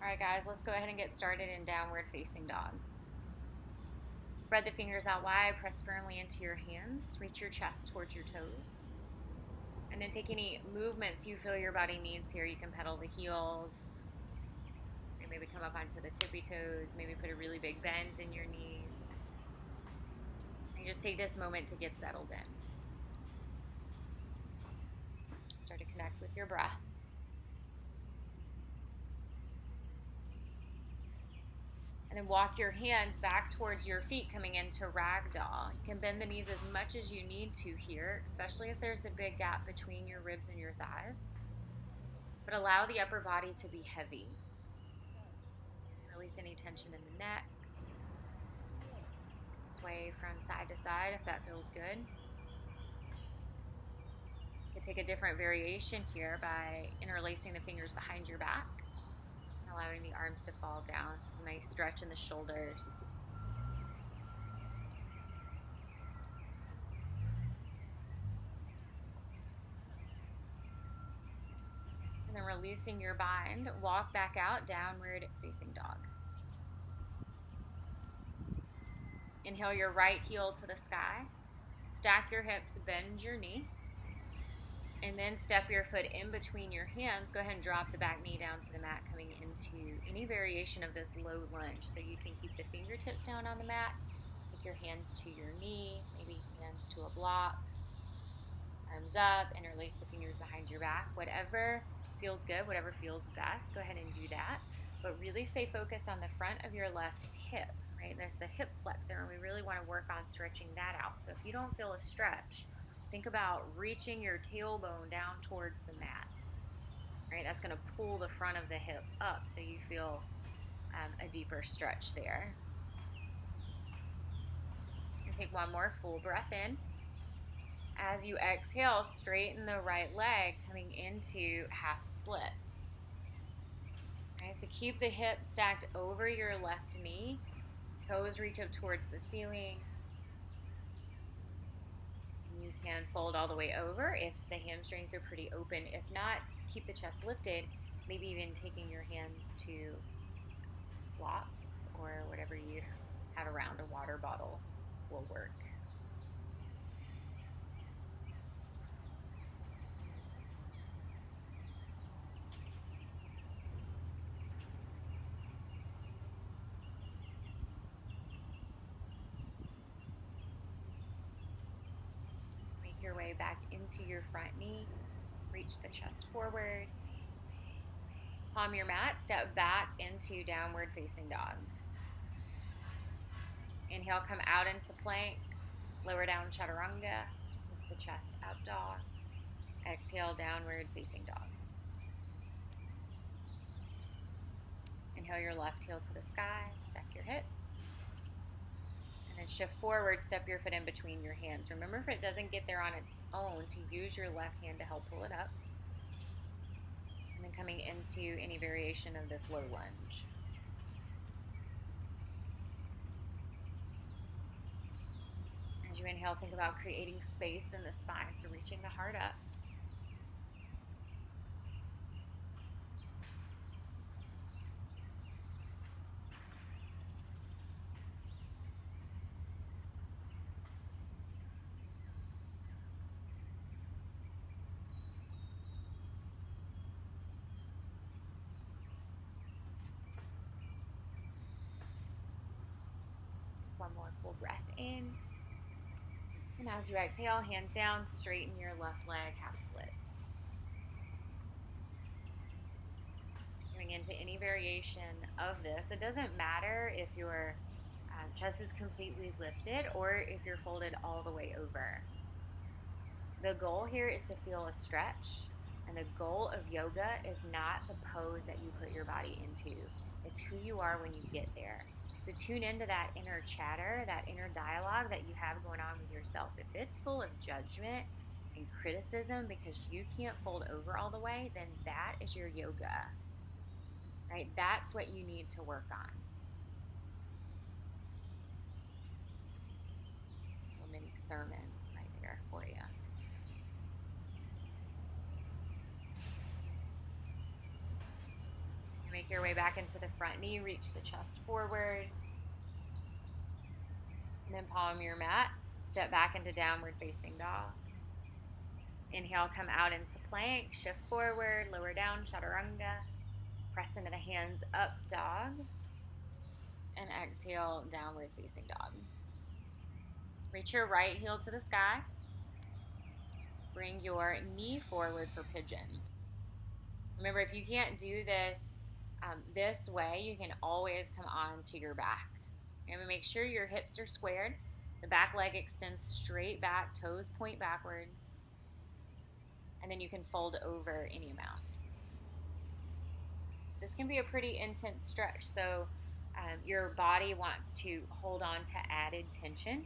All right, guys, let's go ahead and get started in downward facing dog. Spread the fingers out wide, press firmly into your hands, reach your chest towards your toes. And then take any movements you feel your body needs here. You can pedal the heels, maybe come up onto the tippy toes, maybe put a really big bend in your knees. And just take this moment to get settled in. Start to connect with your breath. And then walk your hands back towards your feet, coming into ragdoll. You can bend the knees as much as you need to here, especially if there's a big gap between your ribs and your thighs. But allow the upper body to be heavy. Release any tension in the neck. Sway from side to side if that feels good. You can take a different variation here by interlacing the fingers behind your back, allowing the arms to fall down. This is a nice stretch in the shoulders. And then releasing your bind, walk back out, downward facing dog. Inhale your right heel to the sky. Stack your hips, bend your knee. And then step your foot in between your hands. Go ahead and drop the back knee down to the mat, coming into any variation of this low lunge. So you can keep the fingertips down on the mat, take your hands to your knee, maybe hands to a block, arms up, interlace the fingers behind your back. Whatever feels good, whatever feels best, go ahead and do that. But really stay focused on the front of your left hip, right? There's the hip flexor, and we really want to work on stretching that out. So if you don't feel a stretch, think about reaching your tailbone down towards the mat, right? That's going to pull the front of the hip up so you feel a deeper stretch there. And take one more full breath in. As you exhale, straighten the right leg, coming into half splits. All right, so keep the hip stacked over your left knee. Toes reach up towards the ceiling. You can fold all the way over if the hamstrings are pretty open. If not, keep the chest lifted, maybe even taking your hands to blocks or whatever you have around. A water bottle will work. Make your way back into your front knee. Reach the chest forward. Palm your mat, step back into downward facing dog. Inhale, come out into plank. Lower down chaturanga with the chest up dog. Exhale, downward facing dog. Inhale your left heel to the sky, stack your hips. And then shift forward, step your foot in between your hands. Remember, if it doesn't get there on its own, to use your left hand to help pull it up. And then coming into any variation of this low lunge. As you inhale, think about creating space in the spine, so reaching the heart up. One more full breath in. And as you exhale, hands down, straighten your left leg, half split. Going into any variation of this, it doesn't matter if your chest is completely lifted or if you're folded all the way over. The goal here is to feel a stretch, and the goal of yoga is not the pose that you put your body into. It's who you are when you get there. So tune into that inner chatter, that inner dialogue that you have going on with yourself. If it's full of judgment and criticism because you can't fold over all the way, then that is your yoga, right? That's what you need to work on. A little mini sermon right there for you. Make your way back into the front knee, reach the chest forward. And then palm your mat, step back into downward facing dog. Inhale, come out into plank, shift forward, lower down, chaturanga. Press into the hands, up dog. And exhale, downward facing dog. Reach your right heel to the sky. Bring your knee forward for pigeon. Remember, if you can't do this this way, you can always come on to your back. And make sure your hips are squared. The back leg extends straight back, toes point backwards. And then you can fold over any amount. This can be a pretty intense stretch, so your body wants to hold on to added tension.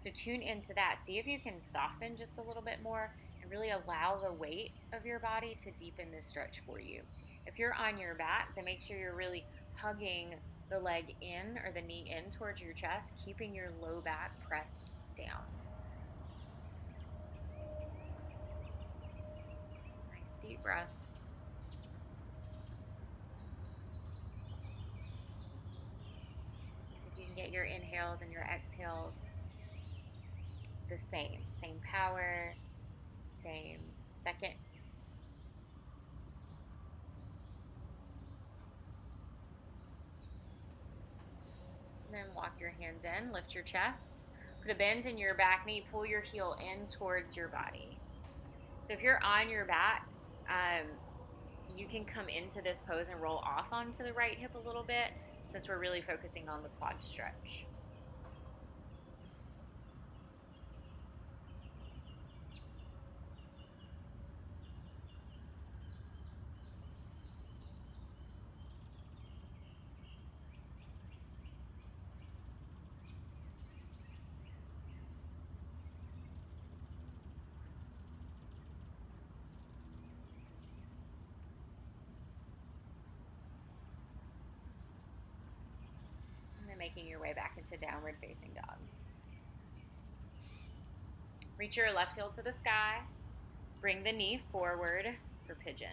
So tune into that. See if you can soften just a little bit more and really allow the weight of your body to deepen this stretch for you. If you're on your back, then make sure you're really hugging the leg in or the knee in towards your chest, keeping your low back pressed down. Nice deep breaths. See if you can get your inhales and your exhales the same. Same power, same seconds. And then walk your hands in, lift your chest. Put a bend in your back knee, pull your heel in towards your body. So if you're on your back, you can come into this pose and roll off onto the right hip a little bit since we're really focusing on the quad stretch. Making your way back into downward facing dog. Reach your left heel to the sky. Bring the knee forward for pigeon.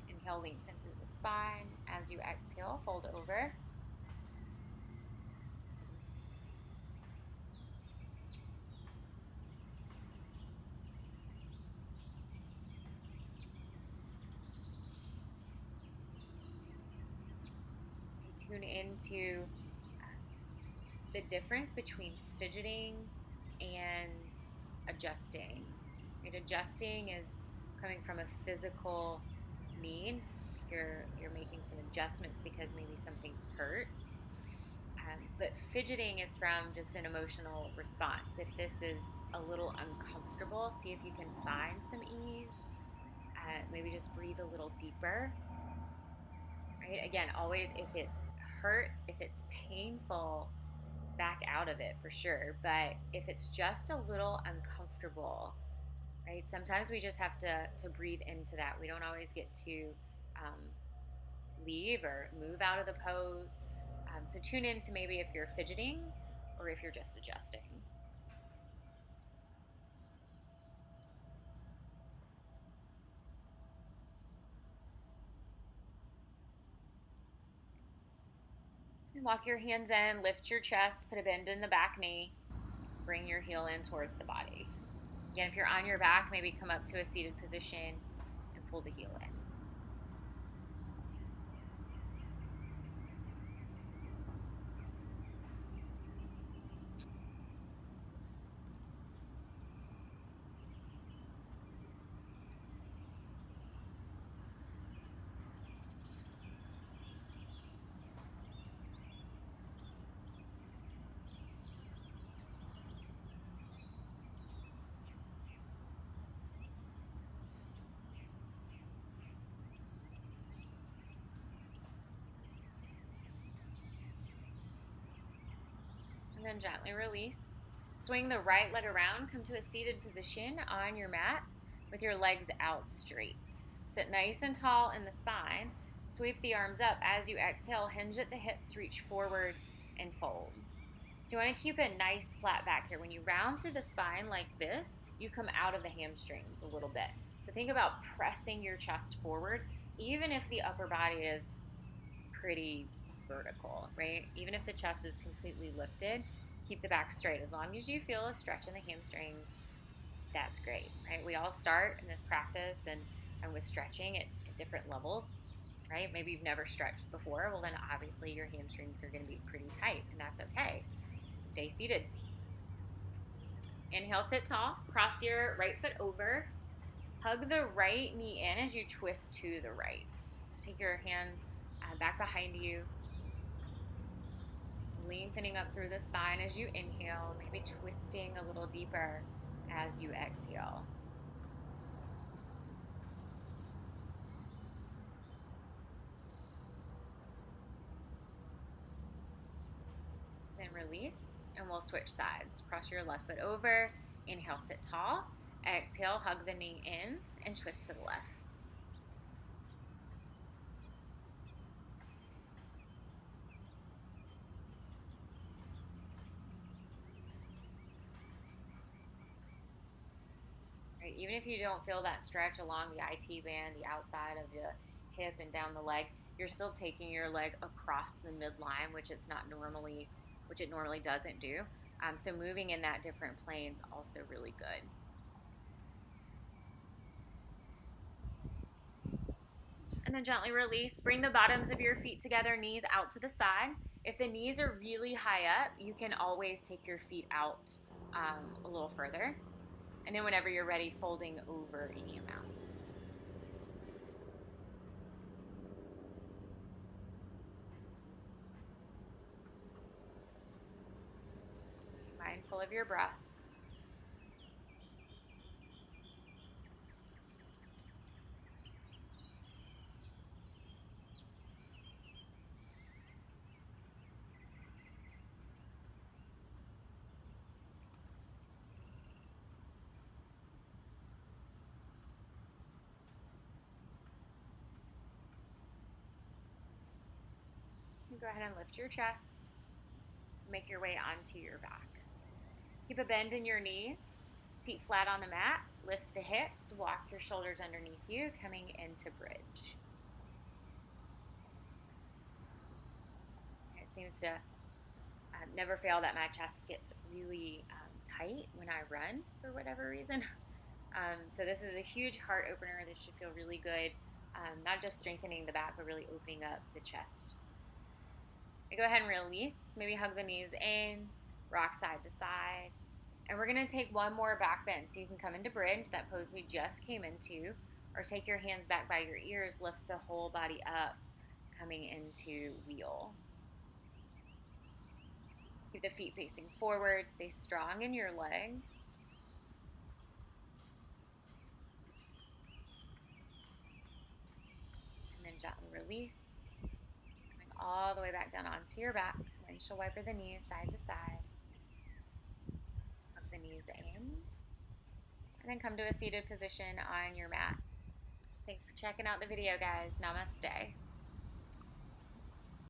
Inhale, lengthen through the spine. As you exhale, fold over. Tune into the difference between fidgeting and adjusting. Right? Adjusting is coming from a physical need. You're making some adjustments because maybe something hurts. But fidgeting is from just an emotional response. If this is a little uncomfortable, see if you can find some ease. Maybe just breathe a little deeper. Right? Again, always if it hurts, if it's painful, back out of it for sure. But if it's just a little uncomfortable, right? Sometimes we just have to breathe into that. We don't always get to leave or move out of the pose. So tune in to maybe if you're fidgeting or if you're just adjusting. Walk your hands in, lift your chest, put a bend in the back knee, bring your heel in towards the body. Again, if you're on your back, maybe come up to a seated position and pull the heel in. And then gently release. Swing the right leg around, come to a seated position on your mat with your legs out straight. Sit nice and tall in the spine. Sweep the arms up. As you exhale, hinge at the hips, reach forward and fold. So So you want to keep a nice flat back here. When you round through the spine like this, you come out of the hamstrings a little bit. So think about pressing your chest forward, even if the upper body is pretty vertical, right? Even if the chest is completely lifted, keep the back straight. As long as you feel a stretch in the hamstrings, that's great, right? We all start in this practice and with stretching at different levels, right? Maybe you've never stretched before. Well, then obviously your hamstrings are going to be pretty tight, and that's okay. Stay seated. Inhale, sit tall. Cross your right foot over. Hug the right knee in as you twist to the right. So take your hand back behind you, lengthening up through the spine as you inhale, maybe twisting a little deeper as you exhale. Then release, and we'll switch sides. Cross your left foot over. Inhale, sit tall. Exhale, hug the knee in and twist to the left. Right, even if you don't feel that stretch along the IT band, the outside of the hip and down the leg, you're still taking your leg across the midline, which it normally doesn't do. So moving in that different plane is also really good. And then gently release. Bring the bottoms of your feet together, knees out to the side. If the knees are really high up, you can always take your feet out a little further. And then whenever you're ready, folding over any amount. Mindful of your breath. Go ahead and lift your chest. Make your way onto your back. Keep a bend in your knees. Feet flat on the mat. Lift the hips. Walk your shoulders underneath you, coming into bridge. It seems to never fail that my chest gets really tight when I run for whatever reason. So this is a huge heart opener. This should feel really good. Not just strengthening the back, but really opening up the chest. Go ahead and release. Maybe hug the knees in, rock side to side. And we're going to take one more back bend. So you can come into bridge, that pose we just came into, or take your hands back by your ears, lift the whole body up, coming into wheel. Keep the feet facing forward. Stay strong in your legs. And then gently release. All the way back down onto your back. Windshield wiper the knees side to side. Hug the knees in. And then come to a seated position on your mat. Thanks for checking out the video, guys. Namaste.